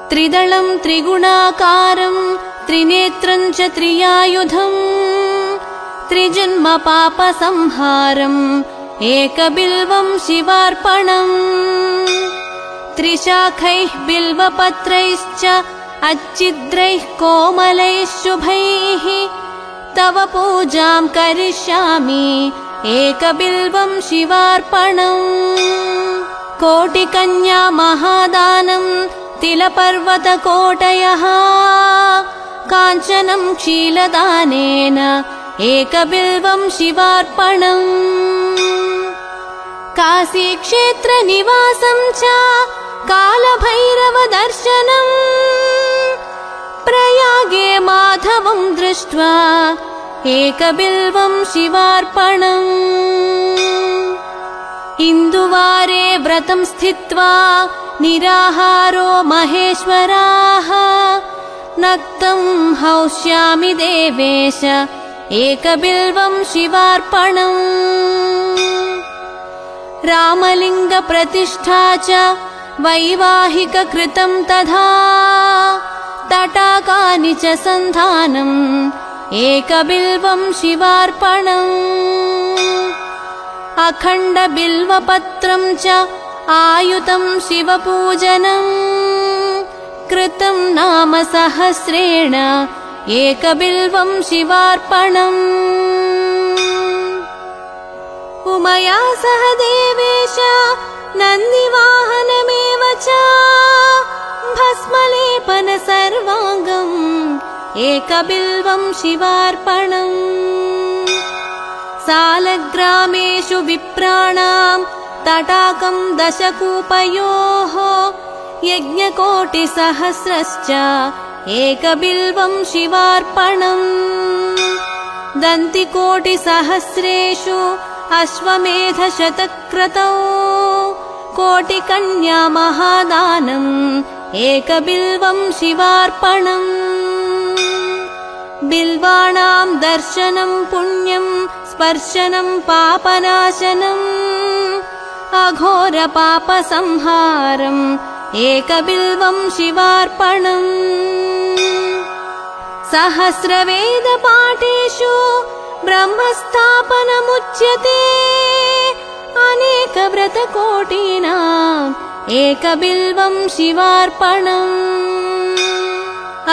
त्रिदलं त्रिगुणाकारं त्रिनेत्रं च त्रियायुधम् त्रिजन्म पापसंहारम् एकबिल्वं शिवार्पणम् त्रिशाखैः बिल्वपत्रैश्च अच्छिद्रैः कोमलैः शुभैः तव पूजां करिष्यामि एकबिल्वं शिवार्पणम् कोटिकन्या महादानं तिलपर्वतकोटयः काञ्चनं क्षीलदानेन एकबिल्वं शिवार्पणम् काशीक्षेत्रनिवासं च कालभैरवदर्शनम् प्रयागे माधवं दृष्ट्वा एकबिल्वं शिवार्पणम् इन्दुवारे व्रतं स्थित्वा निराहारो महेश्वराः नक्तं हौष्यामि देवेश एकबिल्वं शिवार्पणम् रामलिङ्गप्रतिष्ठा च वैवाहिककृतं तथा तटाकानि च सन्धानम् एकबिल्वं शिवार्पणम् अखण्डबिल्वपत्रं च आयुतं शिवपूजनम् कृतं नाम सहस्रेण एकबिल्वं शिवार्पणम् उमया सह देवेश नन्दिवाहनमेव च भस्मलेपन सर्वाङ्गम् एकबिल्वं शिवार्पणम् सालग्रामेषु विप्राणां तटाकं दशकूपयोः यज्ञकोटिसहस्रश्च एकबिल्वं शिवार्पणम् दन्तिकोटिसहस्रेषु अश्वमेधशतक्रतौ कोटिकन्या महादानम् एकबिल्वं शिवार्पणम् बिल्वाणां दर्शनं पुण्यं स्पर्शनं पापनाशनम् अघोरपापसंहारम् एकबिल्वं शिवार्पणम् सहस्रवेदपाठेषु ब्रह्मस्थापनमुच्यते अनेकव्रतकोटीनाम् एकबिल्वं शिवार्पणम्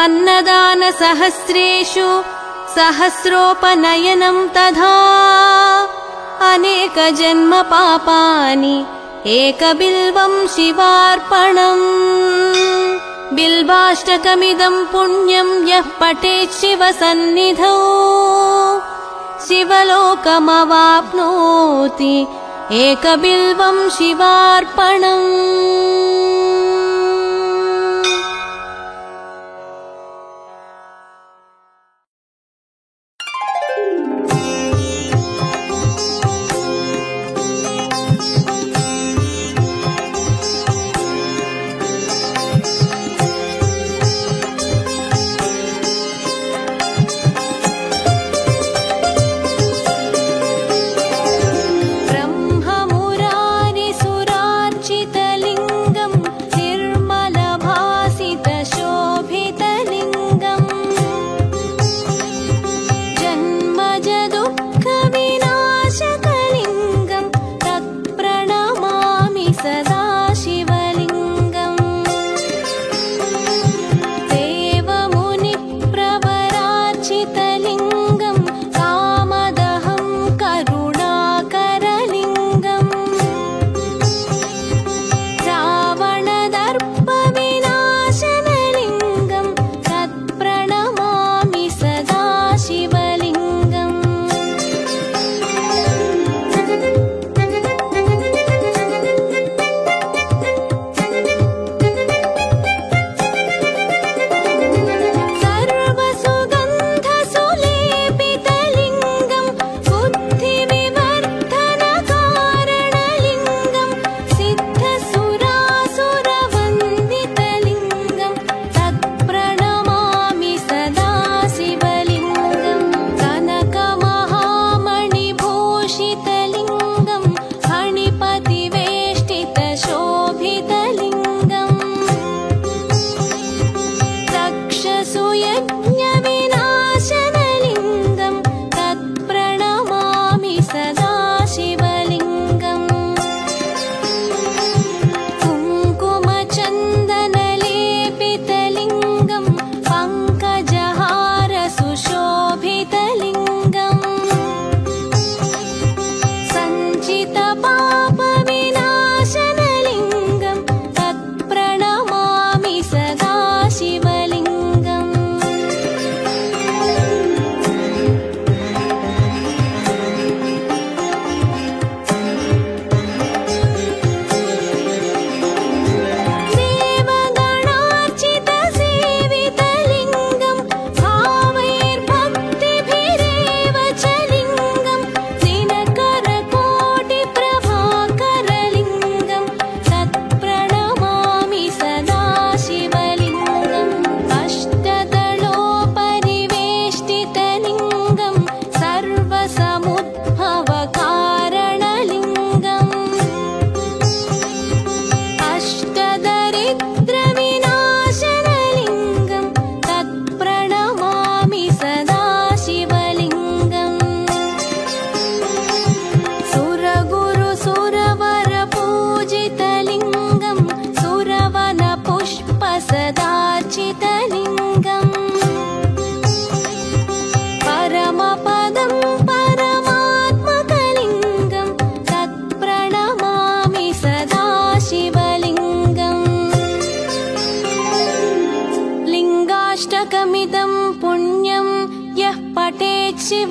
अन्नदानसहस्रेषु सहस्रोपनयनं तथा अनेकजन्मपापानि एकबिल्वं शिवार्पणम् बिल्वाष्टकमिदं पुण्यं यः पठेत् शिवसन्निधौ शिवलोकमवाप्नोति एकबिल्वं शिवार्पणम्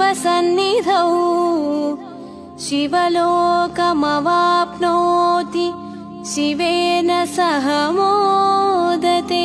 शिवसन्निधौ शिवलोकमवाप्नोति शिवेन सह मोदते।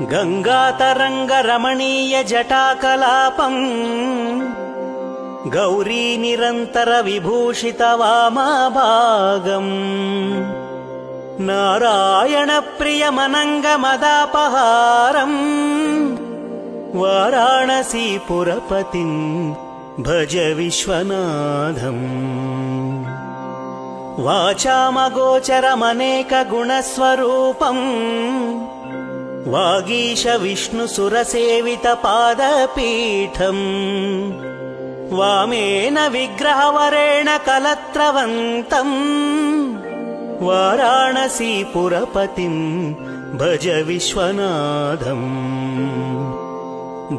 गङ्गातरङ्गरमणीयजटाकलापम् गौरी निरन्तरविभूषितवामभागम् नारायणप्रियमनङ्गमदापहारम् वाराणसीपुरपतिं भज विश्वनाथम् वाचामगोचरमनेकगुणस्वरूपम् वागीश विष्णुसुरसेवितपादपीठम् वामेन विग्रहवरेण कलत्रवन्तम् वाराणसीपुरपतिं भज विश्वनाथम्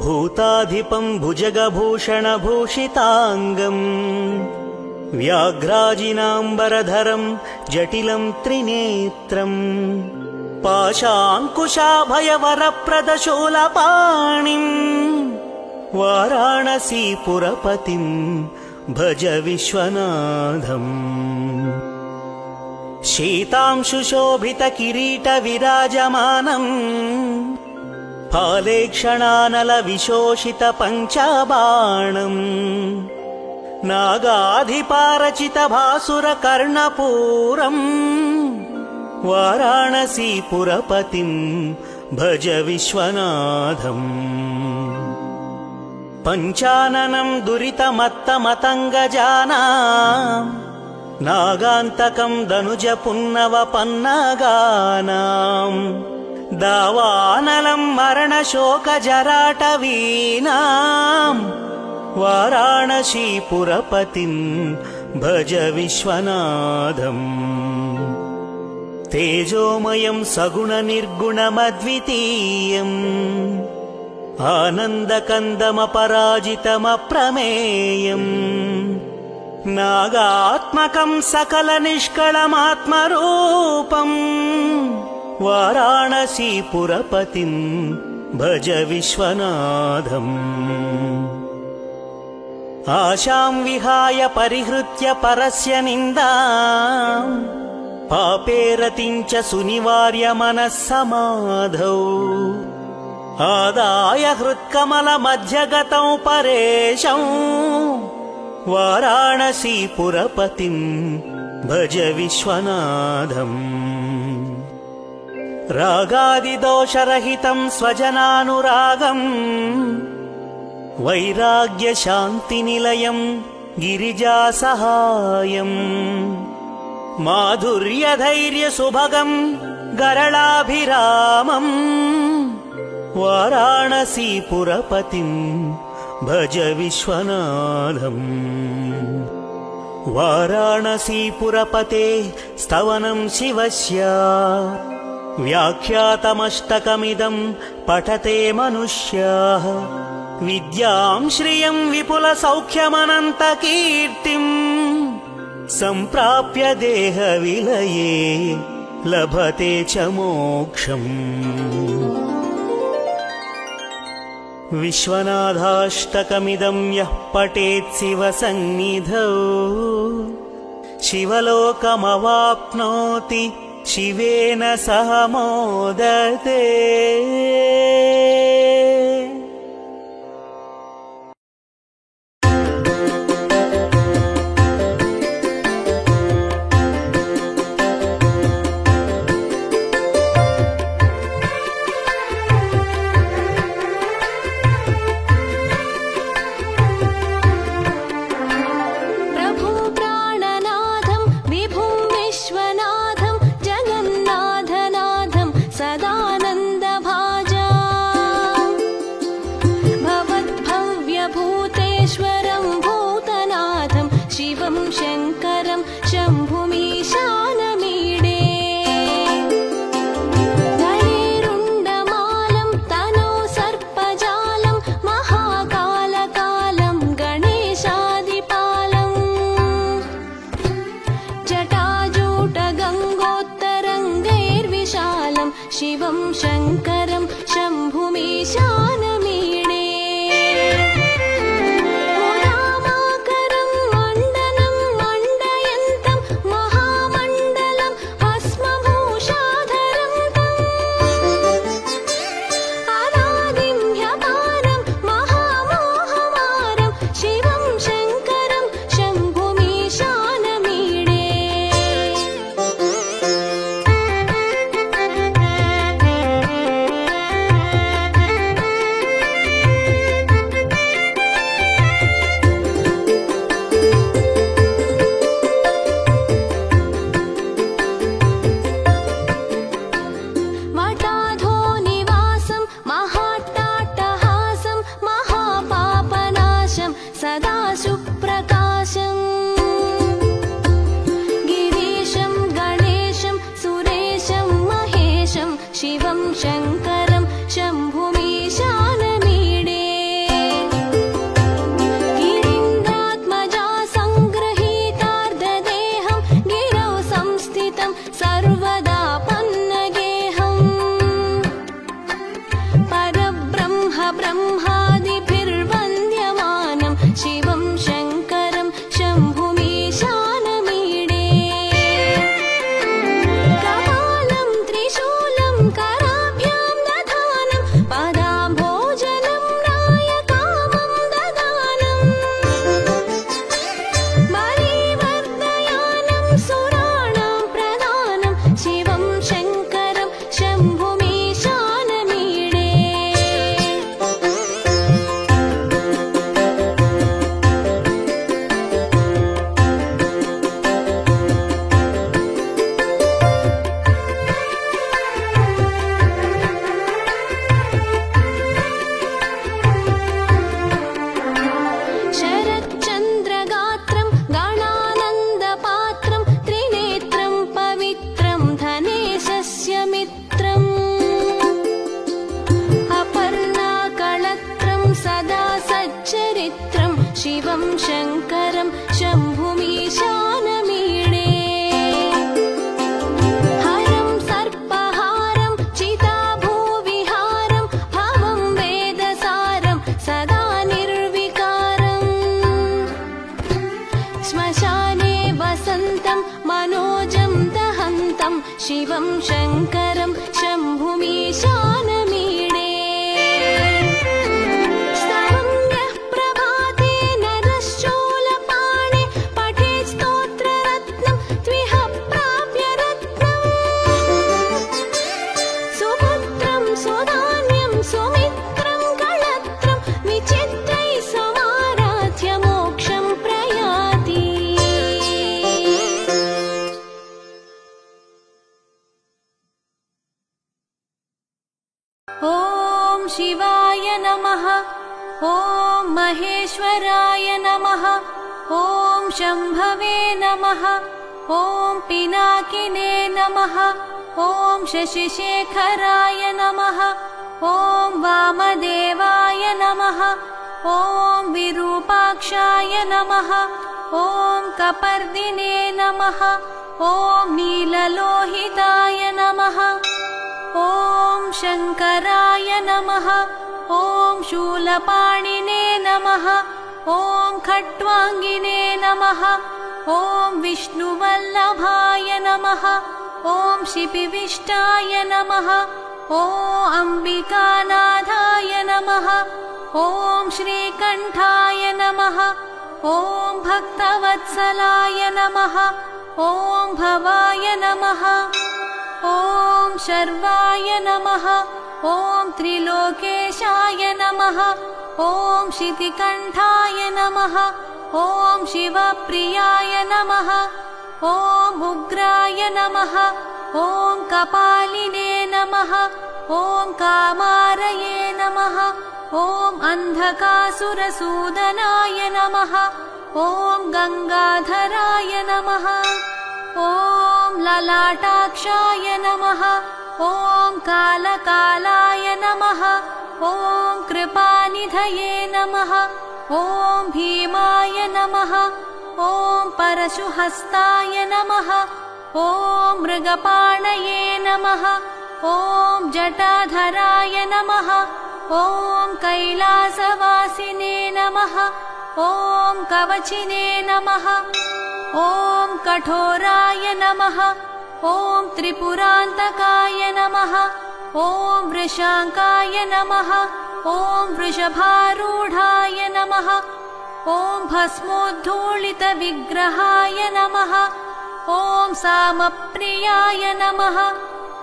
भूताधिपं भुजगभूषणभूषिताङ्गम् व्याघ्राजिनाम्बरधरं जटिलं त्रिनेत्रम् पाशाङ्कुशाभयवरप्रदशूलपाणिम् वाराणसीपुरपतिं भज विश्वनाथम् शीतांशुशोभितकिरीटविराजमानम् फालेक्षणानलविशोषितपञ्चबाणम् नागाधिपारचितभासुरकर्णपूरम् वाराणसीपुरपतिं भज विश्वनाथम् पञ्चाननं दुरितमत्तमतङ्गजानां नागान्तकं दनुजपुन्नवपन्नगानां दावानलं मरणशोकजराटवीनां वाराणसीपुरपतिं भज विश्वनाथम् तेजोमयं सगुणनिर्गुणमद्वितीयम् आनन्दकन्दमपराजितमप्रमेयम् नागात्मकं सकलनिष्कळमात्मरूपम् वाराणसीपुरपतिं भज विश्वनाथम् आशां विहाय परिहृत्य परस्य निन्दाम् पापे रतिं च सुनिवार्य मनः समाधौ आदाय हृत्कमलमध्यगतौ परेशौ वाराणसीपुरपतिं भज विश्वनाथम् रागादिदोषरहितं स्वजनानुरागम् वैराग्यशान्तिनिलयं गिरिजासहायम् माधुर्यधैर्यसुभगं गरलाभिरामम् वाराणसीपुरपतिं भज विश्वनाथम् वाराणसीपुरपते स्तवनं शिवस्य व्याख्यातमष्टकमिदं पठते मनुष्याः विद्यां श्रियं विपुलसौख्यमनन्तकीर्तिम् सम्प्राप्य देहविलये लभते च मोक्षम् विश्वनाथाष्टकमिदं यः पठेत् शिवसन्निधौ शिवलोकमवाप्नोति शिवेन सह मोदते। शिवं शङ्करं शम्भुमीशानमीडे मुदामाकरं मण्डनं मण्डयन्तं महामण्डलं भस्मभूषाधरं तम् शिवं शङ्करं शम्भुमीशानमीडे गिरीन्द्रात्मजा सङ्गृहीतार्धदेहं गिरौ संस्थितं सर्वदा पन्नगेहम् परब्रह्म ब्रह्मादिभिर्वन्द्यमानं शिवं शङ्करं शम्भुमीशानमीडे कपालं त्रिशूलं कराभ्यां दधानं पदाम्भोजनं नायकामं ददानं बलिवर्धयानं सुराणां प्रदानं शिवं शङ्करं शम्भुमीशानमीडे शरच्चन्द्रगात्रं गणानन्दपात्रं त्रिनेत्रं पवित्रं धनेशस्य मित्रम् अपर्णाकळत्रं सदा सच्चरित्रं शिवं शङ्करं शम्भुमीशानमीडे हरं सर्पहारं चिताभूविहारं भवं वेदसारं सदा निर्विकारम् श्मशाने वसन्तं मनोजं दहन्तं शिवं शङ्करं शम्भुमीशानमीडे स्तवङ्गः प्रभाते नरश्चूलपाणे पठेत् स्तोत्ररत्नं त्विह प्राप्य रत्नम् सुपुत्रं सुधान्यं सुमित्रं कळत्रं विचित्रैः समाराध्य मोक्षं प्रयाति ॐ शिवाय नमः ॐ महेश्वराय नमः ॐ शम्भवे नमः ॐ पिनाकिने नमः ॐ शशिशेखराय नमः ॐ वामदेवाय नमः ॐ विरूपाक्षाय नमः ॐ कपर्दिने नमः ॐ नीललोहिताय नमः ॐ शङ्कराय नमः ॐ शूलपाणिने नमः ॐ खट्वाङ्गिने नमः ॐ विष्णुवल्लभाय नमः ॐ शिपिविष्टाय नमः ॐ अम्बिकानाथाय नमः ॐ श्रीकण्ठाय नमः ॐ भक्तवत्सलाय नमः ॐ भवाय नमः ॐ शर्वाय नमः ॐ त्रिलोकेशाय नमः ॐ शितिकण्ठाय नमः ॐ शिवप्रियाय नमः ॐ उग्राय नमः ॐ कपालिने नमः ॐ कामारये नमः ॐ अन्धकासुरसूदनाय नमः ॐ गङ्गाधराय नमः ॐ ललाटाक्षाय नमः ॐ कालकालाय नमः ॐ कृपानिधये नमः ॐ भीमाय नमः ॐ परशुहस्ताय नमः ॐ मृगपाणये नमः ॐ जटाधराय नमः ॐ कैलासवासिने नमः ॐ कवचिने नमः ॐ कठोराय नमः ॐ त्रिपुरान्तकाय नमः ॐ वृषाङ्काय नमः ॐ वृषभारूढाय नमः ॐ भस्मोद्धूलितविग्रहाय नमः ॐ सामप्रियाय नमः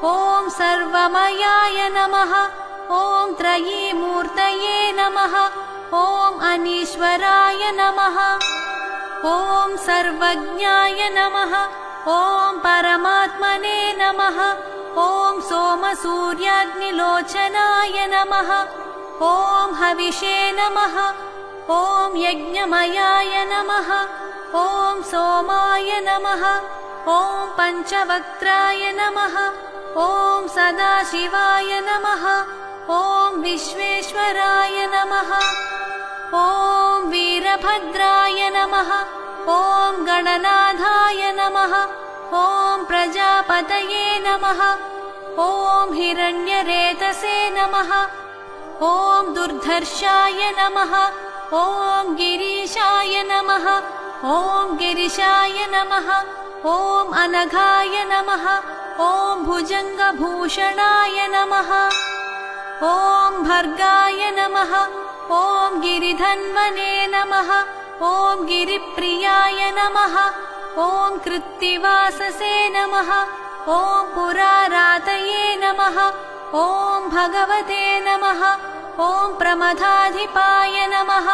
ॐ सर्वमयाय नमः ॐ त्रयीमूर्तये नमः ॐ अनीश्वराय नमः ॐ सर्वज्ञाय नमः ॐ परमात्मने नमः ॐ सोमसूर्याग्निलोचनाय नमः ॐ हविषे नमः ॐ यज्ञमयाय नमः ॐ सोमाय नमः ॐ पञ्चवक्त्राय नमः ॐ सदाशिवाय नमः। ॐ विश्वेश्वराय नमः। ॐ वीरभद्राय नमः। ॐ गणनाथाय नमः। ॐ प्रजापतये नमः। ॐ हिरण्यरेतसे नमः। ॐ दुर्धर्षाय नमः। ॐ गिरीशाय नमः। ॐ गिरिशाय नमः। ॐ अनघाय नमः। ॐ भुजङ्गभूषणाय नमः। ॐ भर्गाय नमः। ॐ गिरिधन्वने नमः। ॐ गिरिप्रियाय नमः। ॐ कृत्तिवाससे नमः। ॐ पुरारातये नमः। ॐ भगवते नमः। ॐ प्रमथाधिपाय नमः।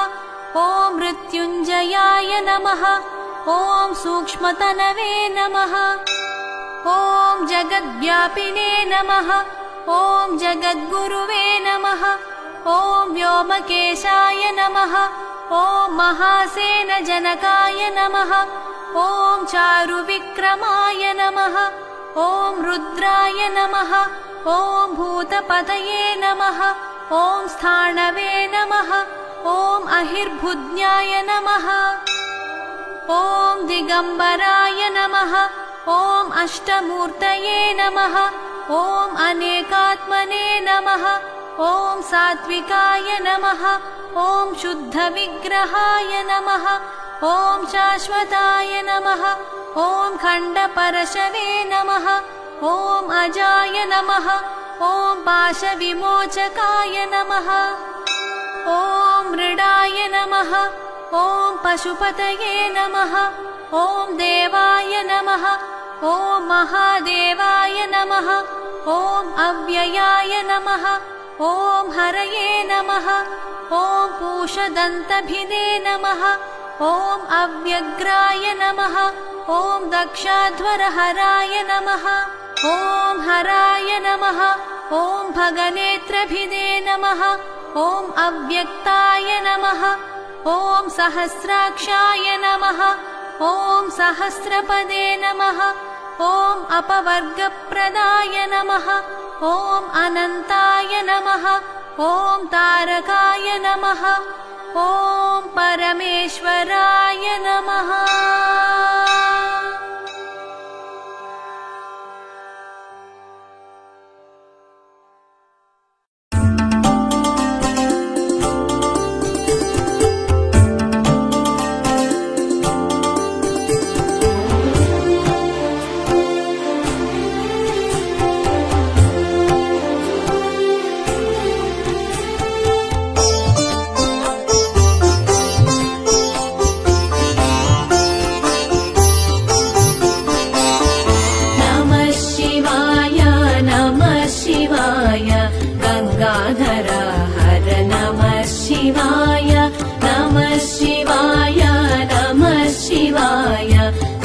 ॐ मृत्युञ्जयाय नमः। ॐ सूक्ष्मतनवे नमः। ॐ जगद्व्यापिने नमः। ॐ जगद्गुरुवे नमः। ॐ व्योमकेशाय नमः। ॐ महासेनजनकाय नमः। ॐ चारुविक्रमाय नमः। ॐ रुद्राय नमः। ॐ भूतपतये नमः। ॐ स्थाणवे नमः। ॐ अहिर्भुज्ञाय नमः। ॐ दिगम्बराय नमः। ॐ अष्टमूर्तये नमः। ॐ अनेकात्मने नमः। ॐ सात्विकाय नमः। ॐ शुद्धविग्रहाय नमः। ॐ शाश्वताय नमः। ॐ खण्डपरशवे नमः। ॐ अजाय नमः। ॐ पाशविमोचकाय नमः। ॐ मृडाय नमः। ॐ पशुपतये नमः। ॐ देवाय नमः। ॐ महादेवाय नमः। ॐ अव्ययाय नमः। ॐ हरये नमः। ॐ पूषदन्तभिदे नमः। ॐ अव्यग्राय नमः। ॐ दक्षाध्वरहराय नमः। ॐ हराय नमः। ॐ भगनेत्रभिदे नमः। ॐ अव्यक्ताय नमः। ॐ सहस्राक्षाय नमः। ॐ सहस्रपदे नमः। ॐ अपवर्गप्रदाय नमः। ॐ अनन्ताय नमः। ॐ तारकाय नमः। ॐ परमेश्वराय नमः।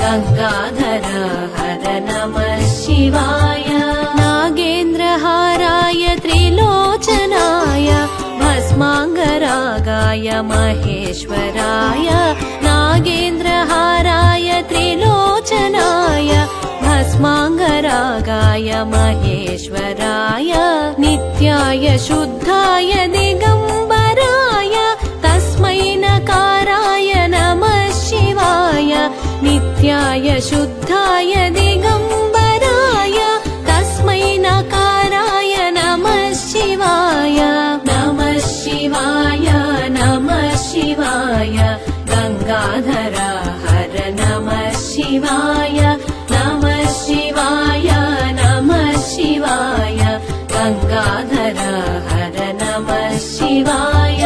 गंगाधर हर नमः शिवाय। नागेन्द्रहाराय त्रिलोचनाय भस्मांगरागाय महेश्वराय। नागेन्द्रहाराय त्रिलोचनाय भस्मांगरागाय महेश्वराय। नित्याय शुद्धाय दिगंबराय तस्मै नकाराय नमः शिवाय। नित्याय शुद्धाय दिगंबराय तस्मै नकाराय नमः शिवाय। नमः शिवाय नमः शिवाय। गंगाधर हर नमः शिवाय। नमः शिवाय नमः शिवाय। गंगाधर हर नमः शिवाय।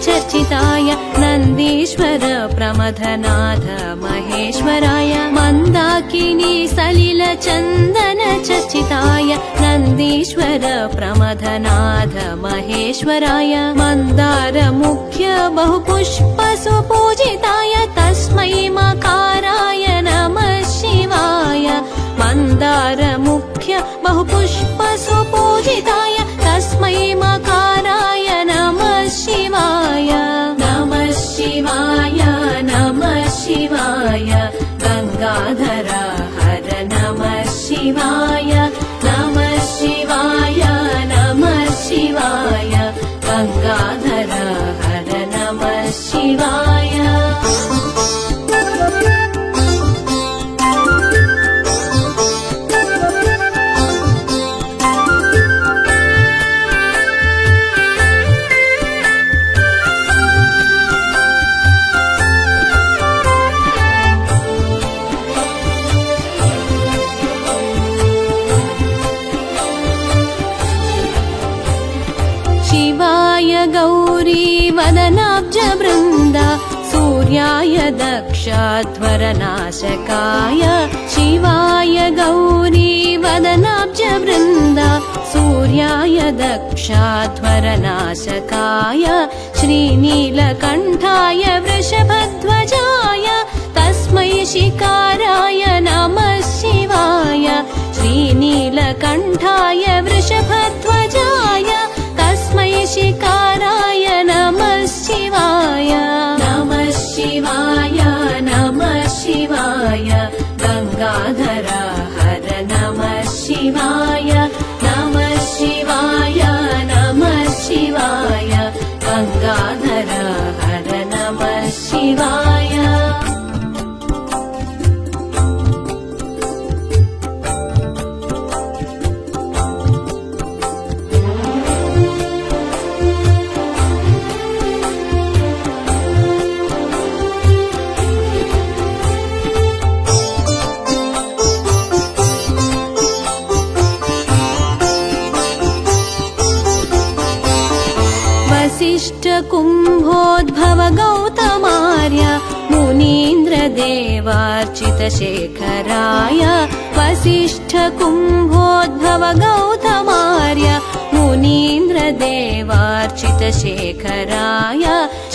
चर्चिताय नन्दीश्वर प्रमथनाथ महेश्वराय मन्दाकिनी सलिल चन्दन चर्चिताय नन्दीश्वर प्रमथनाथ महेश्वराय मन्दार मुख्य बहुपुष्प सुपूजिताय तस्मै मकाराय नमः शिवाय मन्दार मुख्य बहुपुष्प सुपूजिताय तस्मै मकाराय नमः शिवाय नमः शिवाय नमः शिवाय गंगाधर हर नमः शिवाय नमः शिवाय नमः शिवाय गंगाधर हर नमः शिवाय गौरी वदनाब्ज वृन्दा सूर्याय दक्षाध्वरनाशकाय शिवाय गौरी वदनाब्ज वृन्दा सूर्याय दक्षाध्वरनाशकाय श्रीनीलकण्ठाय वृषभध्वजाय तस्मै शिकाराय नमः शिवाय श्रीनीलकण्ठाय वृषभध्वजाय तस्मै शिकाराय नमः शिवाय नमः शिवाय नमः शिवाय गंगाधर हर नमः शिवाय नमः शिवाय नमः शिवाय गंगाधर हर नमः शिवाय कुम्भोद्भव गौतमार्य मुनीन्द्र देवार्चित शेखराय वसिष्ठ कुम्भोद्भव गौतमार्य मुनीन्द्र देवार्चित शेखराय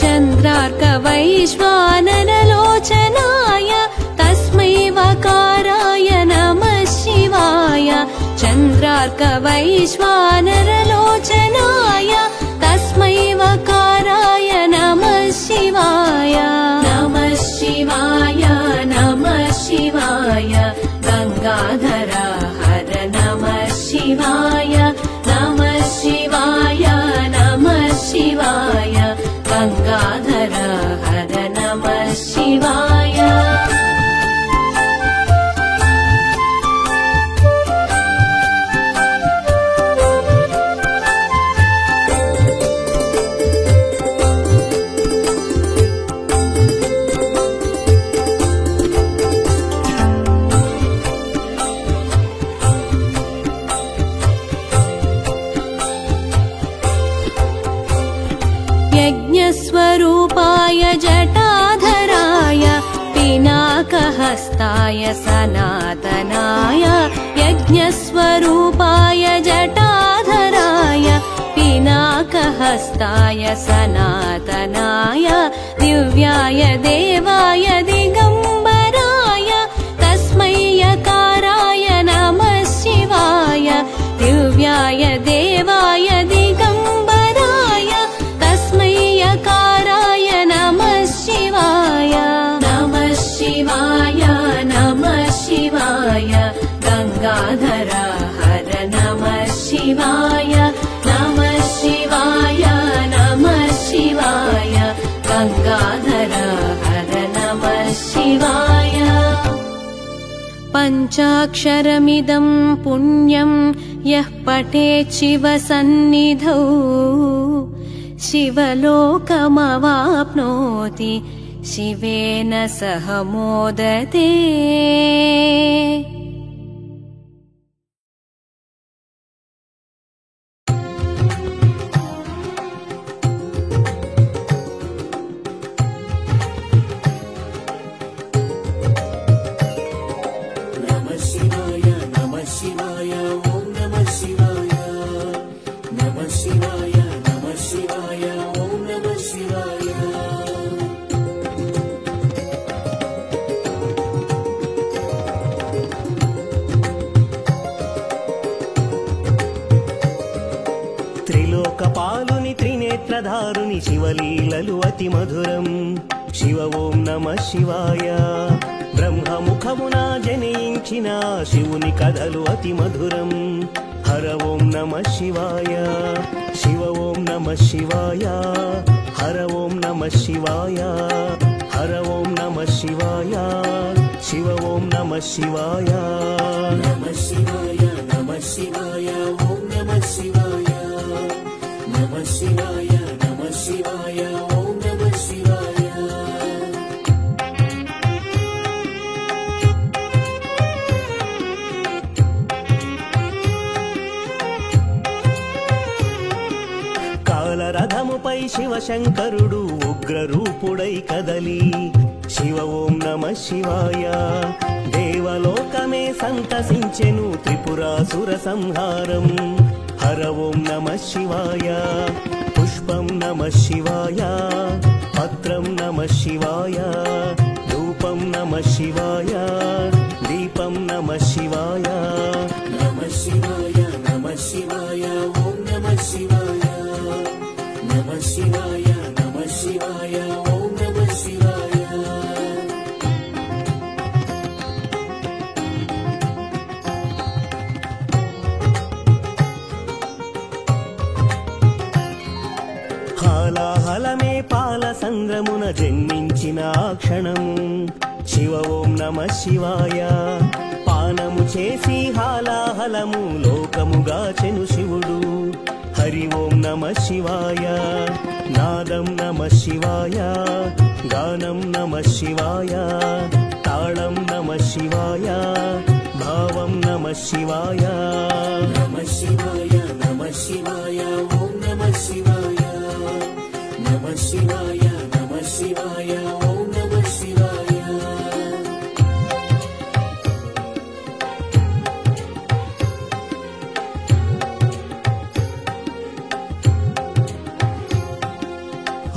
चन्द्रार्क वैश्वानर लोचनाय तस्मै वकाराय नमः शिवाय चन्द्रार्क वैश्वानर लोचनाय तस्मै वकाराय नमः शिवाय नमः शिवाय नमः शिवाय गंगाधर हर नमः शिवाय नमः शिवाय नमः शिवाय गंगाधर हर नमः शिवाय यज्ञस्वरूपाय जटाधराय पिनाकहस्ताय सनातनाय यज्ञस्वरूपाय जटाधराय पिनाकहस्ताय सनातनाय दिव्याय देवाय दिगंबराय तस्मै यकाराय नमः शिवाय दिव्याय देवाय दिगंबराय तस्मै यकाराय नमः शिवाय नमः शिवाय नमः शिवाय गंगाधर हर नमः शिवाय नमः शिवाय नमः शिवाय गंगाधर हर नमः शिवाय पञ्चाक्षरमिदं पुण्यं यः पठेत् शिवसन्निधौ शिवलोकमवाप्नोति शिवेन सह मोदते। లోకపాలుని త్రినేత్రధారుని శివలీలలు అతి మధురం. శివ ఓం నమః శివాయ. బ్రహ్మముఖమున జనించిన శివుని కథలు అతి మధురం. హర ఓం నమః శివాయ. శివ ఓం నమః శివాయ. హర ఓం నమః శివాయ. హర ఓం నమః శివాయ. శివ ఓం నమః శివాయ. నమః శివాయ నమః శివాయ ఓం నమః శివాయ. నమః శివాయ నమః శివాయ ఓం నమః శివాయ. కాలరథముపై శివశంకరుడు ఉగ్రరూపుడై కదలి శివ ఓం నమః శివాయ. దేవలోకమే సంతసించెను త్రిపురాసుర సంహారం. హర ఓం నమః శివాయ. పుష్పం నమః శివాయ. పత్రం నమః శివాయ. ధూపం నమః శివాయ. దీపం నమః శివాయ. నమః శివాయ నమః శివాయ ఓం నమః శివాయ. నమః శివాయ నమః శివాయ ఓం నమః శివాయ. హాలాహలమే పాల సంద్రమున జన్మించిన క్షణము శివ ఓం నమః శివాయ. పానము చేసి హాలాహలము లోకముగాచెను శివుడు. హరి ఓం నమః శివాయ. నాదం నమః శివాయ. గానం నమః శివాయ. తాళం నమః శివాయ. భావం నమః శివాయ. నమః శివాయ నమః శివాయ ఓం నమః శివాయ. నమః శివాయ నమః శివాయ ఓం నమః శివాయ.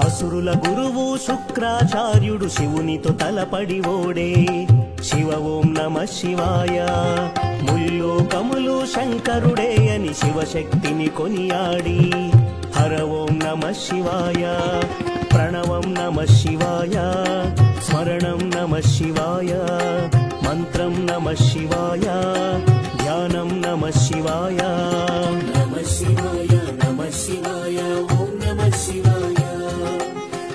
అసురుల గురువు శుక్రాచార్యుడు శివునితో తలపడి ఓడే. శివ ఓం నమః శివాయ. ముల్లోకములు శంకరుడే అని శివశక్తిని కొనియాడి. హర ఓం నమః శివాయ. ప్రణవం నమః శివాయ. స్మరణం నమః శివాయ. మంత్రం నమః శివాయ. ధ్యానం నమః శివాయ. నమః శివాయ నమః శివాయ ఓం నమః శివాయ.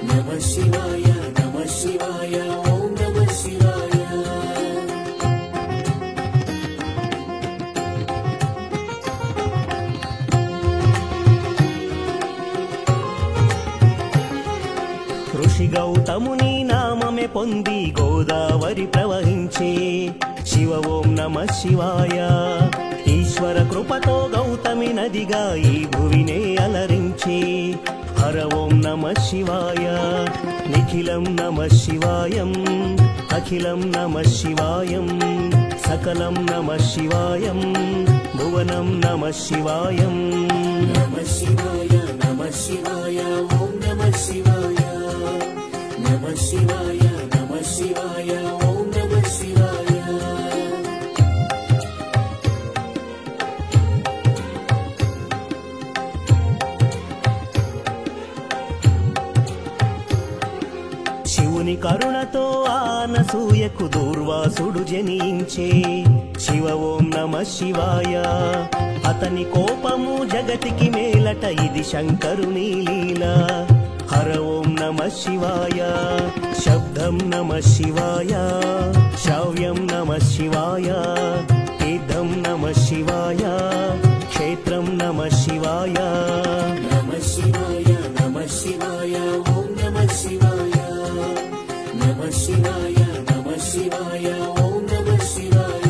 నమః శివాయ నమః శివాయ ఓం నమః శివాయ. ఋషి గౌతముని నామమే పొంది గోదావరి ప్రవహించే. శివ ఓం నమః శివాయ. ఈశ్వర కృపతో గౌతమి నదిగా ఈ భువినే అలరించే. హర ఓం నమః శివాయ. నిఖిలం నమః శివాయం. అఖిలం నమః శివాయం. సకలం నమః శివాయం. భువనం నమః శివాయం. నమః శివాయ నమః శివాయ ఓం నమః శివాయ. నమః శివాయ నమః శివాయ ఓం నమః శివాయ. శివుని కరుణతో ఆనసూయకు దూర్వాసుడు జనించే. శివ ఓం నమః శివాయ. అతని కోపము జగతికి మేలట ఇది శంకరుని లీల. హర ఓం నమః శివాయ. శబ్దం నమః శివాయ. శ్రావ్యం నమః శివాయ. తీర్థం నమః శివాయ. క్షేత్రం నమః శివాయ. నమః శివాయ నమః శివాయ ఓం నమః శివాయ. నమః శివాయ నమః శివాయ ఓం నమః శివాయ.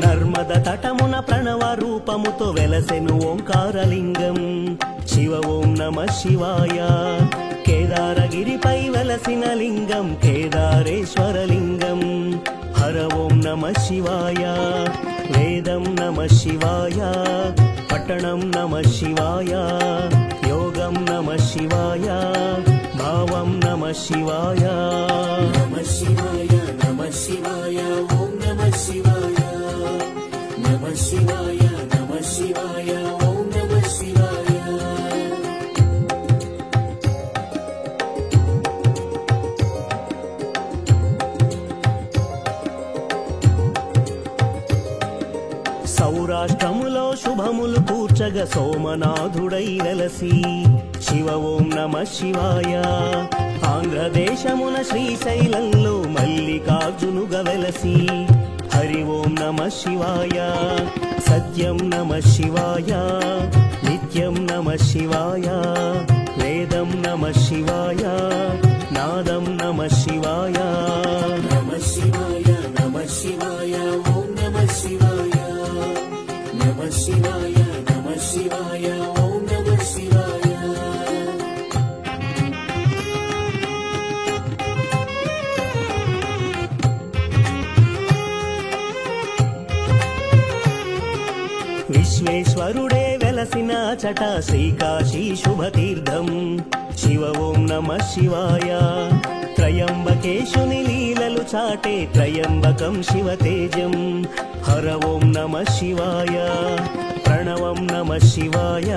నర్మద తటమున ప్రణవ రూపముతో వెలసెను ఓంకారలింగం. శివ ఓం నమః శివాయ. కేదారగిరిపై వెలసిన లింగం కేదారేశ్వరలింగం. హర ఓం నమః శివాయ. వేదం నమః శివాయ. పట్టణం నమః శివాయ. యోగం నమః శివాయ. భావం నమః శివాయ నమః శివాయ నమః శివాయ ఓం నమః శివాయ నమః శివాయ నమః శివాయ ఓం నమః శివాయ సౌరాష్ట్రములో శుభములు కూర్చగ సోమనాథుడై వెలసి శివ ఓం నమః శివాయ ఆంధ్రదేశమున శ్రీశైలంలో మల్లికార్జునుగా వెలసి హరి ఓం నమః శివాయ సత్యం నమః శివాయ నిత్యం నమః శివాయ వేదం నమః శివాయ నాదం నమః శివాయ నమః శివాయ నమః శివాయ ఓం నమః శివాయ నమః శివాయ నమః శివాయ ఓం నమః శివాయ విశ్వేశ్వరుడే వెలసిన చట శ్రీకాశీ శుభతీర్థం శివ ఓం నమః శివాయ త్రయంబకేశుని లీలలు చాటే త్రయంబకం శివతేజం హర ఓం నమః శివాయ ప్రణవం నమః శివాయ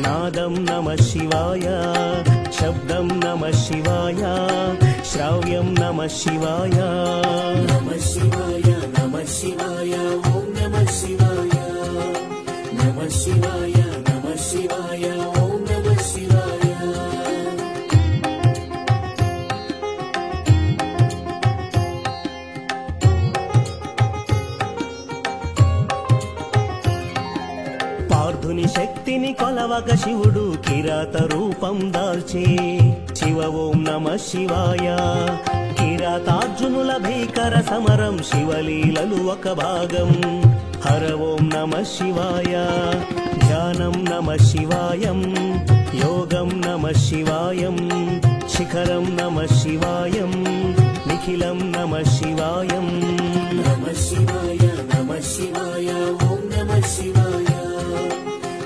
నాదం నమః శివాయ శబ్దం నమః శివాయ శ్రావ్యం నమః శివాయ నమః శివాయ నమః శివాయ ఓం నమః శివాయ నమః శివాయ నమః శివాయ ఓం నమః శివాయ పార్థుని శక్తిని కొలవక శివుడు కిరాత రూపం దాల్చే శివ ఓం నమః శివాయ కిరాతార్జునుల భీకర సమరం శివలీలలు ఒక భాగం హర ఓం నమః శివాయ ధ్యానం నమః శివాయం యోగం నమః శివాయం శిఖరం నమః శివాయం నిఖిలం నమః శివాయం నమః శివాయ నమః శివాయ ఓం నమః శివాయ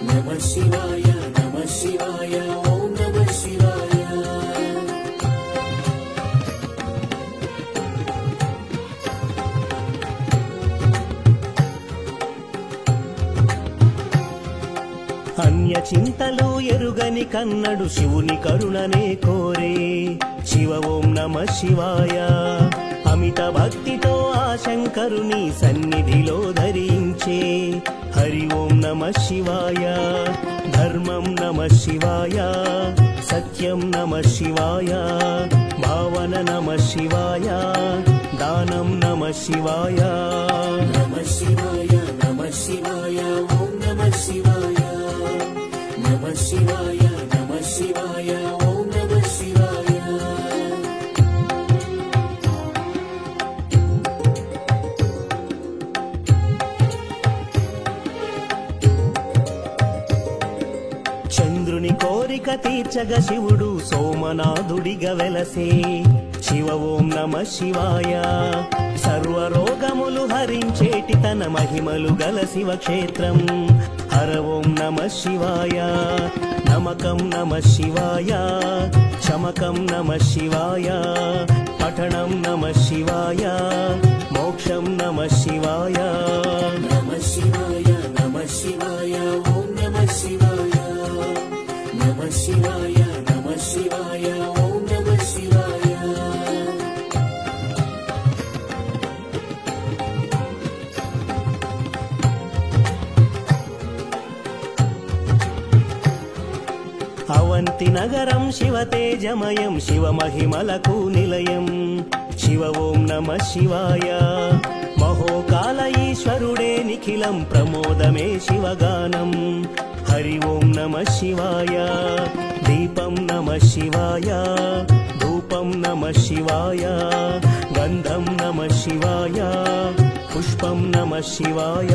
నమః శివాయ నమః శివాయ ఓం నమః శివాయ అన్య చింతలు ఎరుగని కన్నడు శివుని కరుణనే కోరే శివ ఓం నమః శివాయ అమిత భక్తితో ఆ శంకరుని సన్నిధిలో ధరించే హరి ఓం నమః శివాయ ధర్మం నమః శివాయ సత్యం నమః శివాయ భావన నమః శివాయ దానం నమః శివాయ నమః శివాయ నమః శివాయ ఓం నమః శివాయ నమః శివాయ నమః శివాయ ఓం నమః శివాయ చంద్రుని కోరిక తీర్చగ శివుడు సోమనాథుడిగా వెలసే శివ ఓం నమః శివాయ సర్వరోగములు హరించేటి తన మహిమలు గల శివక్షేత్రం హర ఓం నమః శివాయ నమకం నమః శివాయ శమకం నమః శివాయ పఠనం నమః శివాయ మోక్షం నమః శివాయ నమః శివాయ నమః శివాయ ఓం నమః శివాయ నమః శివాయ నమః శివాయ ఓం నమః శివాయ అవంతి నగరం శివతేజమయం శివ మహిమలకు నిలయం శివ ఓం నమః శివాయ మహోకాల ఈశ్వరుడే నిఖిలం ప్రమోదమే శివగానం హరి ఓం నమః శివాయ దీపం నమః శివాయ ధూపం నమః శివాయ గంధం నమః శివాయ పుష్పం నమః శివాయ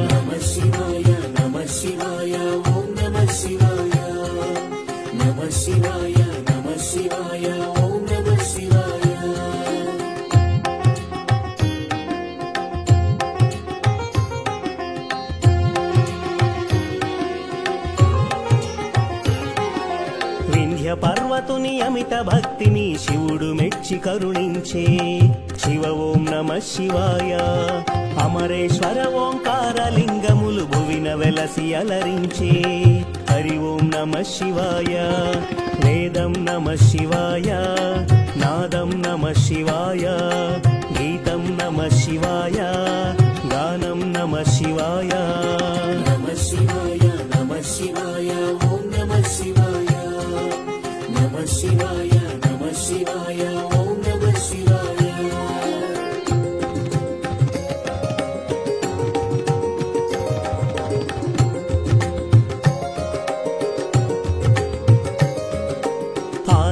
నమః శివాయ నమః శివాయ ఓం నమః శివాయ నమః శివాయ నమః శివాయ ఓం నమః శివాయ వింధ్య పర్వతుని అమిత భక్తిని శివుడు మెచ్చి కరుణించే శివ ఓం నమ శివాయ. అమరేశ్వర ఓంకార లింగములు భువిన వెలసి అలరించే హరి ఓం నమ శివాయ. వేదం నమ శివాయ, నాదం నమ శివాయ, గీతం నమ శివాయ, గానం నమ శివాయ. నమ శివాయ నమ శివాయ ఓం నమ శివాయ. నమ శివాయ నమ శివాయ ఓం నమ శివాయ.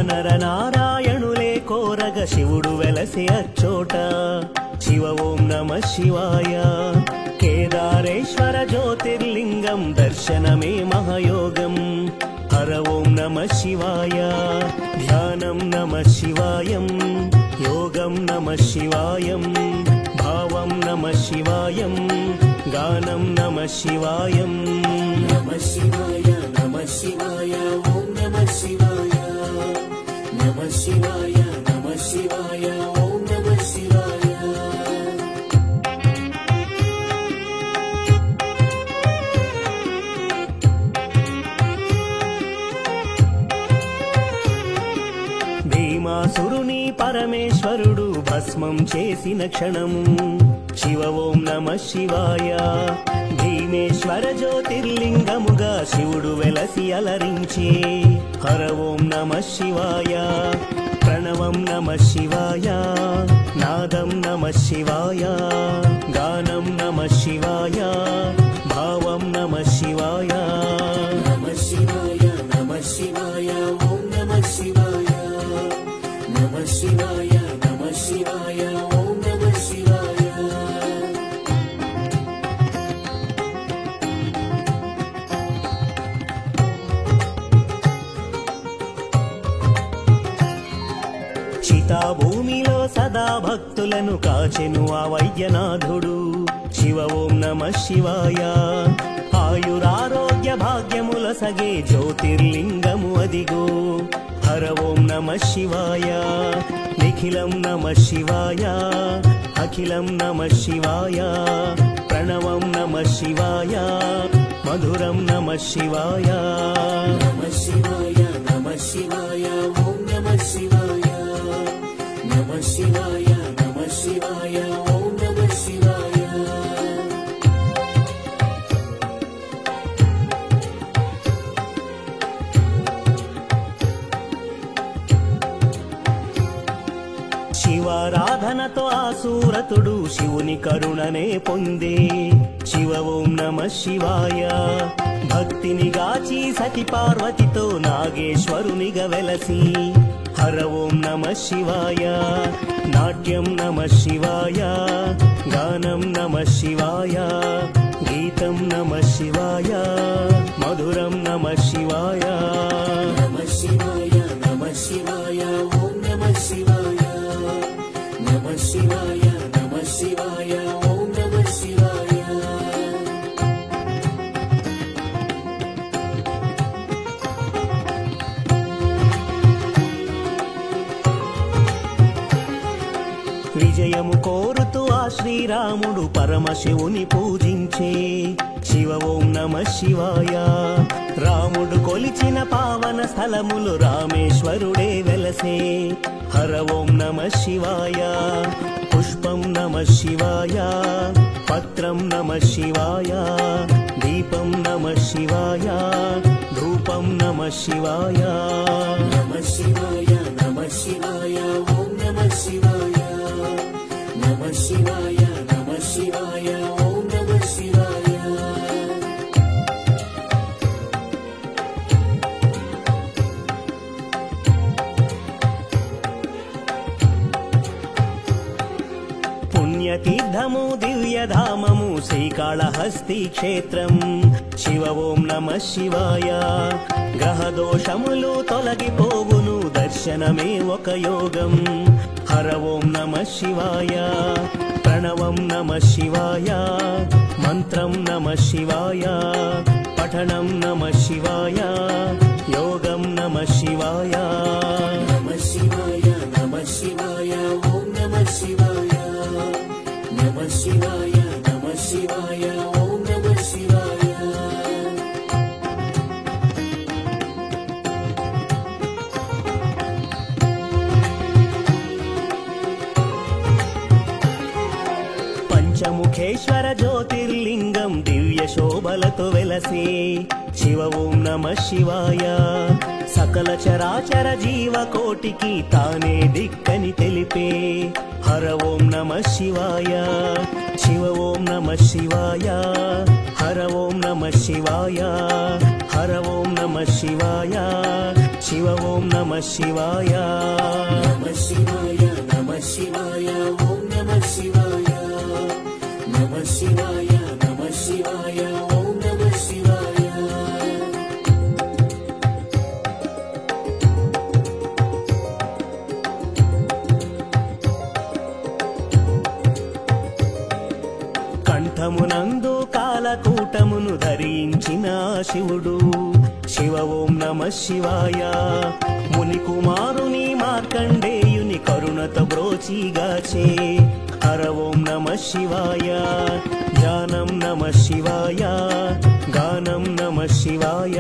నర నారాయణులే కోరగ శివుడు వెలసే అచ్చోట శివ ఓం నమ శివాయ. కేదారేశ్వర జ్యోతిర్లింగం దర్శనమే మహయోగం హర ఓం నమ శివాయ. ధ్యానం నమ శివాయం, యోగం నమ శివాయం, భావం నమ శివాయం, గానం నమ శివాయం. నమ శివాయ నమ శివాయ ఓం నమ శివాయ. నమ శివాయ నమ శివాయ ఓం నమ శివాయ. భీమాసురుని పరమేశ్వరుడు భస్మం చేసిన క్షణము శివ ఓం నమ శివాయ. భీమేశ్వర జ్యోతిర్లింగముగా శివుడు వెలసి అలరించే హర ఓం నమ శివాయ. ప్రణవం నమ శివాయ, నాదం నమ శివాయ, గానం నమ శివాయ, భావం నమ శివాయ. నమ శివాయ నమ శివాయ ఓం నమ శివాయ. నమ శివాయ నమ శివాయ ఓం నమ శివాయ. భూమిలో సదా భక్తులను కాచెను ఆ వైద్యనాథుడు శివ ఓం నమ శివాయ. ఆయురారోగ్య భాగ్యముల సగే జ్యోతిర్లింగము అదిగో హర ఓం నమ శివాయ. నిఖిలం నమ శివాయ, అఖిలం నమ శివాయ, ప్రణవం నమ శివాయ, మధురం నమ శివాయ. నమ శివాయ నమ శివాయ ఓం నమ శివాయ. నమ శివాయ నమ శివాయ ఓం నమ శివాయ. శివారాధనతో ఆ సూరతుడు శివుని కరుణనే పొందే శివ ఓం నమ శివాయ. భక్తిని గాచి సతి పార్వతితో నాగేశ్వరునిగా వెలసి హర ఓం నమ శివాయ. నాట్యం నమ శివాయ, గానం నమ శివాయ, గీతం నమ శివాయ, మధురం నమ శివాయ. నమ శివాయ నమ శివాయ ఓం నమ శివాయ. నమ శివాయ నమ శివాయ ఓం నమ శివాయ. విజయము కోరుతూ ఆ శ్రీరాముడు పరమశివుని పూజించే శివ ఓం నమ శివాయ. రాముడు కొలిచిన పావన స్థలములు రామేశ్వరుడే వెలసే హర ఓం నమ శివాయ. పుష్పం నమ శివాయ, పత్రం నమ శివాయ, దీపం నమ శివాయ, ధూపం నమ శివాయ. నమ శివాయ నమ శివాయ ఓం నమ శివాయ. నమ శివాయ నమ శివాయ ఓం నమ శివాయ. పుణ్యతీర్థము దివ్యధామము శ్రీకాళహస్తి క్షేత్రం శివ ఓం నమ శివాయ. గ్రహదోషములు తొలగిపోవును దర్శనమే ఒక యోగం హర ఓం నమ శివాయ. ప్రణవం నమ శివాయ, మంత్రం నమ శివాయ, పఠనం నమ శివాయ, యోగం నమః శివాయ నమః శివాయ నమః శివాయ ఓం నమః శివాయ నమః శివాయ నమః శివాయ ఓం నమః శివాయ పంచముఖేశ్వర జ్యోతిర్లింగం దివ్య శోభలతో వెలసే శివ ఓం నమః శివాయ సకల చరాచర జీవకోటికి తానే దిక్కని తెలిపే హర ఓం నమః శివాయ శివ ఓం నమః శివాయ హర ఓం నమః శివాయ హర ఓం నమః శివాయ శివ ఓం నమః శివాయ నమః శివాయ నమః శివాయ ఓం నమః శివాయ నమః శివాయ నమః శివాయ ఓం నమః శివాయ కంఠమునందు కాలకూటమును ధరించిన శివుడు శివ ఓం నమః శివాయ ముని కుమారుని మార్కండేయుని కరుణతో బ్రోచిగాచే హర ఓం నమః శివాయ ధ్యానం నమః శివాయ గానం నమః శివాయ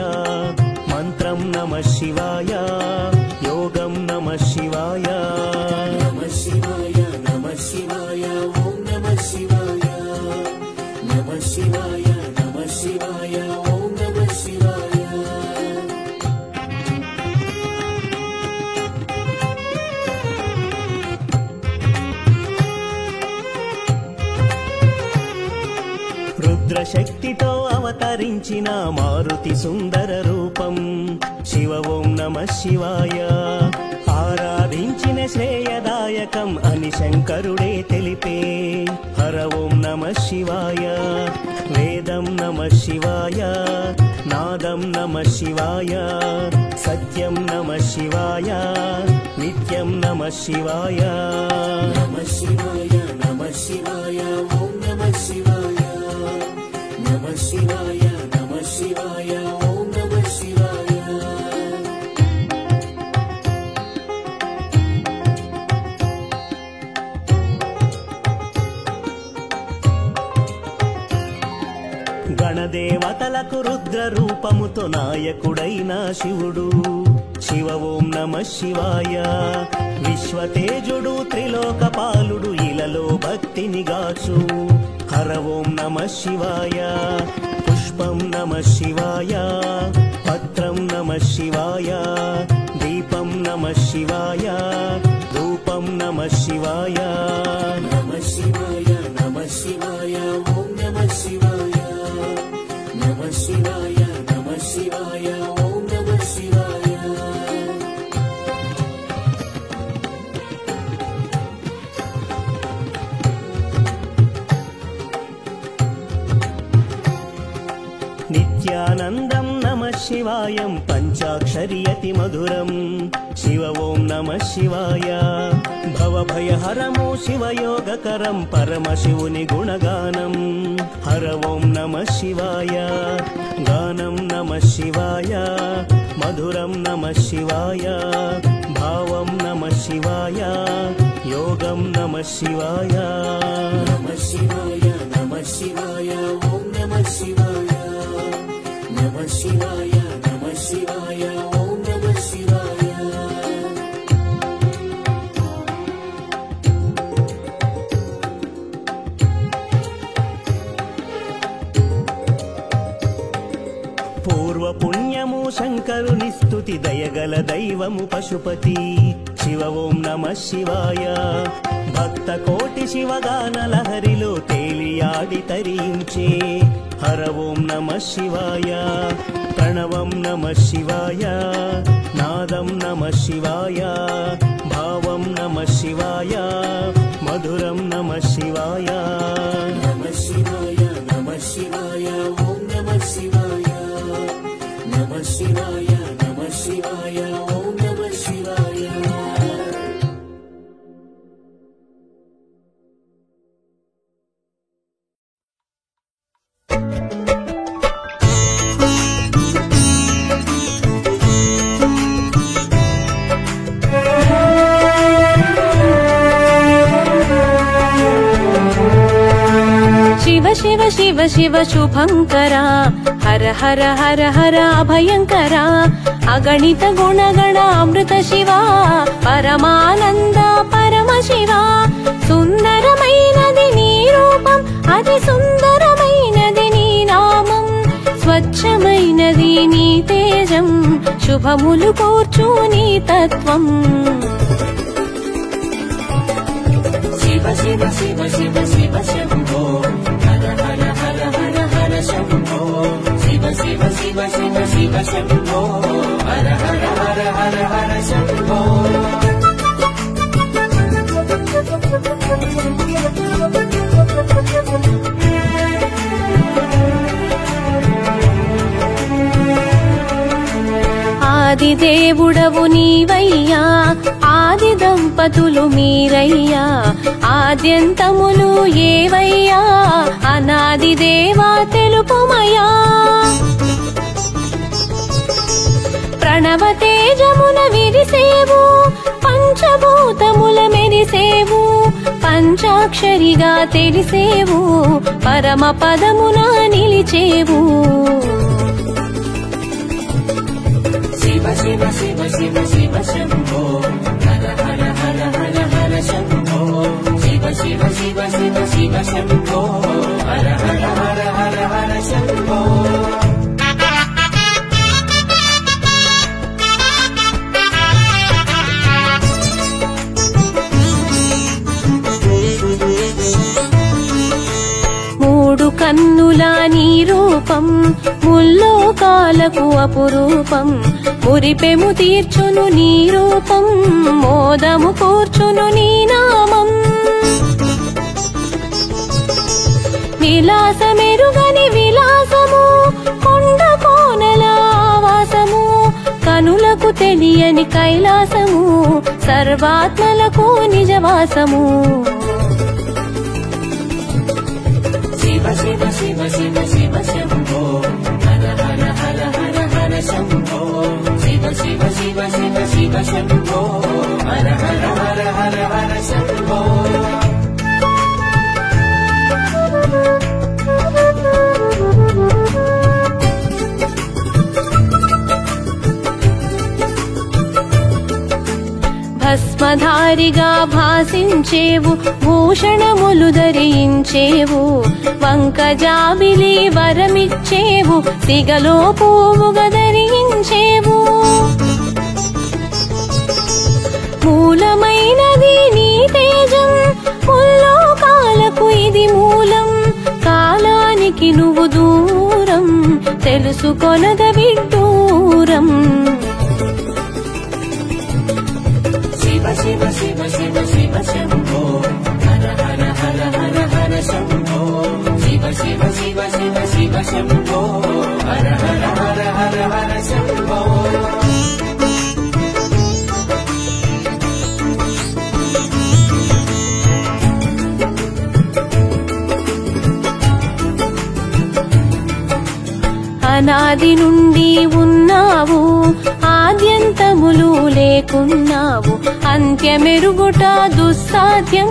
మంత్రం నమః శివాయ యోగం నమః శివాయ నమః శివాయ నమః శివాయ ఓం నమః శివాయ నమః శివాయ నమః శివాయ ఓం నమః శివాయ రుద్రశక్తితో అవతరించిన మారుతి సుందర రూపం శివ ఓం నమః శివాయ ఆరాధించిన శ్రేయదాయకం అని శంకరుడే తెలిపే హర ఓం నమః శివాయ వేదం నమః శివాయ నాదం నమః శివాయ సత్యం నమః శివాయ నిత్యం నమః శివాయ నమః శివాయ నమః శివాయ ఓం నమః శివాయ నమః శివాయ నమః శివాయ ఓం నమః శివాయ గణదేవతలకు రుద్ర రూపముతో నాయకుడైన శివుడు శివ ఓం నమః శివాయ విశ్వతేజుడు త్రిలోకపాలుడు ఇలలో భక్తిని గాచు హర ఓం నమః శివాయ పుష్పం నమః శివాయ పత్రం నమః శివాయ దీపం నమః శివాయ ధూపం నమః శివాయ నమః శివాయ నమః శివాయ ఓం నమః శివాయ నమః శివాయ నమః శివాయ ఓం నమః శివాయ నిత్యానందం నమః శివాయం పంచాక్షరి అతి మధురం శివ ఓం నమః శివాయ భవభయహరము శివయోగకరం పరమశివుని గుణగానం హర ఓం నమః శివాయ గానం నమః శివాయ మధురం నమః శివాయ భావం నమః శివాయ యోగం నమః శివాయ నమః శివాయ నమః శివాయ ఓం నమః శివాయ నమః శివాయ నమః శివాయ ఓం నమః శివాయ పూర్వ పుణ్యము శంకరుని స్తుతి దయగల దైవము పశుపతి శివ ఓం నమః శివాయ భక్త కోటి శివగాన లహరిలో తేలియాడి తరించే హర ఓం నమః శివాయ ప్రణవం నమః శివాయ నాదం నమః శివాయ భావం నమః శివాయ మధురం నమః శివాయ నమః శివాయ నమః శివాయ ఓం నమః శివాయ నమః శివాయ నమః శివాయ ఓం నమః శివాయ शिव शिव शिव शुभंकरा हर हर हर हर अभयंकरा अगणित गुणगण अमृत शिवा परमानंद परम शिवा सुंदरमैनदि नी रूपं अति सुंदरमैनदि नी नामं स्वच्छमैनदि नी तेजं शुभमुलु कूर्चु नी तत्त्वं शिव शिव शिव शिव शिव शंभो हर हर हर हर हर शंभो शिव शिव शिव शिव शिव शंभो हर हर हर हर हर शंभो ఆది దేవుడవు నీవయ్యా ఆది దంపతులు మీరయ్యా ఆద్యంతములు ఏవయ్యా అనాది దేవా తెలుపుమయ్యా ప్రణవ తేజమున విరిసేవు పంచభూతముల మెరిసేవు పంచాక్షరిగా తెలిసేవు పరమ పదమున నిలిచేవు शिव शिव शिव शिव शिव शंभो हर हर हर हर हर शंभो शिव शिव शिव शिव शिव शंभो हर हर हर हर हर शंभो మూడు కన్నుల నీ రూపం ముల్లోకాలకు అపురూపం మురిపెము తీర్చును నీ రూపం మోదము కూర్చును నీ నామం విలాసమెరుగని విలాసము కొండ కోనల ఆవాసము కనులకు తెలియని కైలాసము సర్వాత్మలకు నిజవాసము शिव शिव शिव शिव शिव शंभो हर हर हर हर हर शंभो शिव शिव शिव शिव शिव शंभो हर हर हर हर हर शंभो భస్మధారిగా భాసించేవు భూషణములు ధరించేవు వంకజాబిలి వరమిచ్చేవు సిగలో పువ్వుగా ధరించేవు మూలమైనది నీ తేజం ముల్లోకాలకు ఇది మూలం కాలానికి నువ్వు దూరం తెలుసుకొనగ విడ్డూరం शिव शिव शिव शिव शिव शंभो हर हर हर हर हर शंभो शिव शिव शिव शिव शिव शंभो हर हर हर हर हर शंभो అనాది నుండి ఉన్నావు ఆద్యంతములు లేకున్నావు అంత్యమెరుగుట దుస్సాధ్యం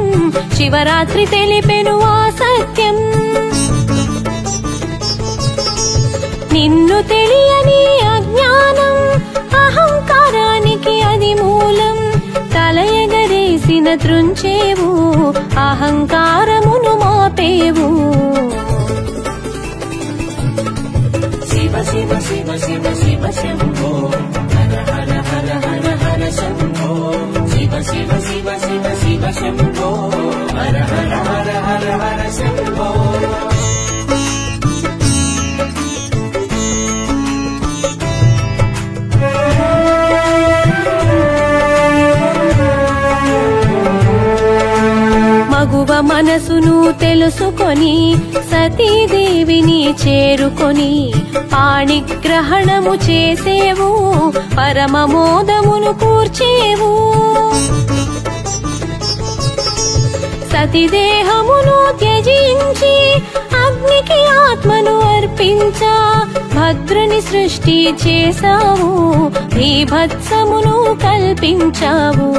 శివరాత్రి తెలిపెను ఆ సత్యం నిన్ను తెలియని అజ్ఞానం అహంకారానికి అది మూలం తల ఎగరేసిన త్రుంచేవు అహంకారమును మాపేవు शिव शिव शिव शिव शिव शंभो हर हर हर हर हर शंभो शिव शिव शिव शिव शिव शंभो हर हर हर हर हर शंभो మగువ మనసును తెలుసుకొని సతీదేవిని చేరుకొని పాణిగ్రహణము చేసేవు పరమమోదమును కూర్చేవు సతిదేహమును త్యజించి అగ్నికి ఆత్మను అర్పించా భద్రుని సృష్టి చేసావు భీభత్సమును కల్పించావు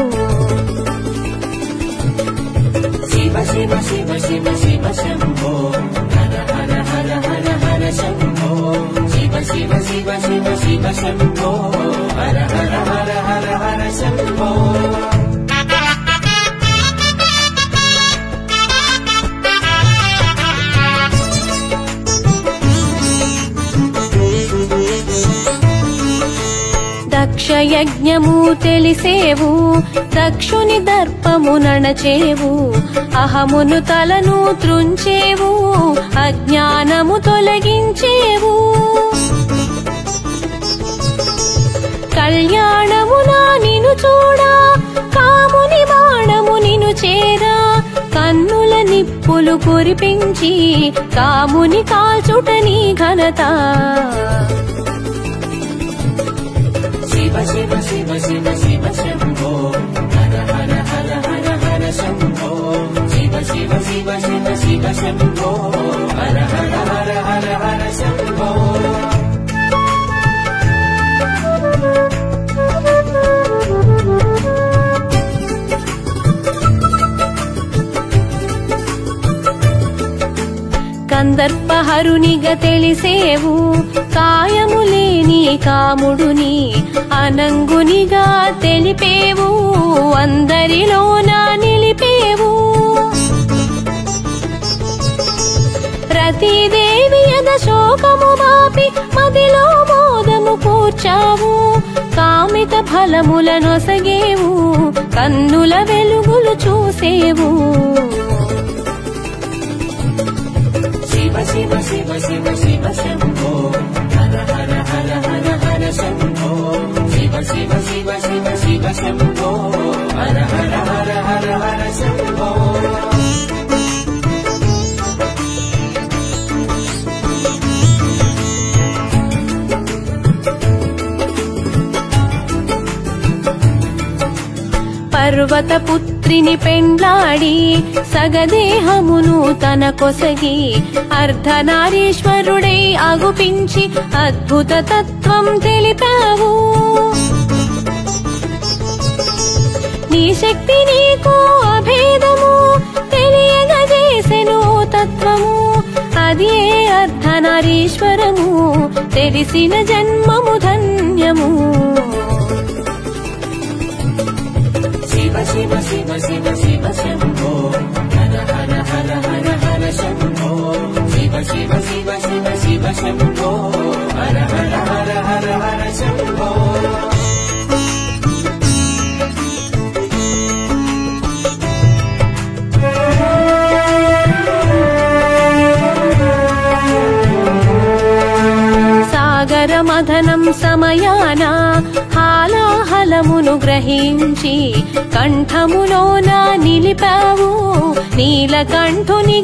शिव शिव शिव शिव शिव शंभो हर हर శివ శివ శివ శివ శంభో హర హర హర హర హర శంభో దక్షయజ్ఞము తెలిసేవు దక్షుని దర్పము నడచేవు అహమును తలను త్రుంచేవు అజ్ఞానము తొలగించేవు కళ్యాణమునా నిను చూడా కాముని బాణము నిను చేరా కన్నుల నిప్పులు కురిపించి కాముని కాల్చుట నీ ఘనత శివ శివ శివ శివ శివ శంభో హర హర హర హర హర శంభో శివ శివ శివ శివ శివ శంభో హర హర హర హర హర శంభో కందర్పహరునిగా తెలిసేవు కాయము లేని కాముడుని అనంగునిగా తెలిపేవు అందరిలోన నిలిపేవు ప్రతిదేవి యద శోకము బాపి మదిలో మోదము కూర్చావు కామిత ఫలములనొసగేవు కన్నుల వెలుగులు చూసేవు శివ శివ శివ శివ శివ శంభో హర హర హర హర హర శంభో శివ శివ శివ శివ శివ శంభో హర హర హర హర హర శంభో పర్వత పుత్రిని పెండ్లాడి సగదేహమును తన కొసగి అర్ధనారీశ్వరుడై అగుపించి అద్భుత తత్వం తెలిపావు నీ శక్తి నీకు అభేదము తెలియగజేసెను తత్వము అది అర్ధనారీశ్వరము తెలిసిన జన్మము ధన్యము శివ శివ శివ శివ శివ శంభో హర హర హర హర హర శంభో శివ శివ శివ శివ శివ శంభో హర హర హర హర హర శంభో మధనం సమయాన హాలాహలమును గ్రహించి కంఠములోన నిలిపావు నీలకంఠుని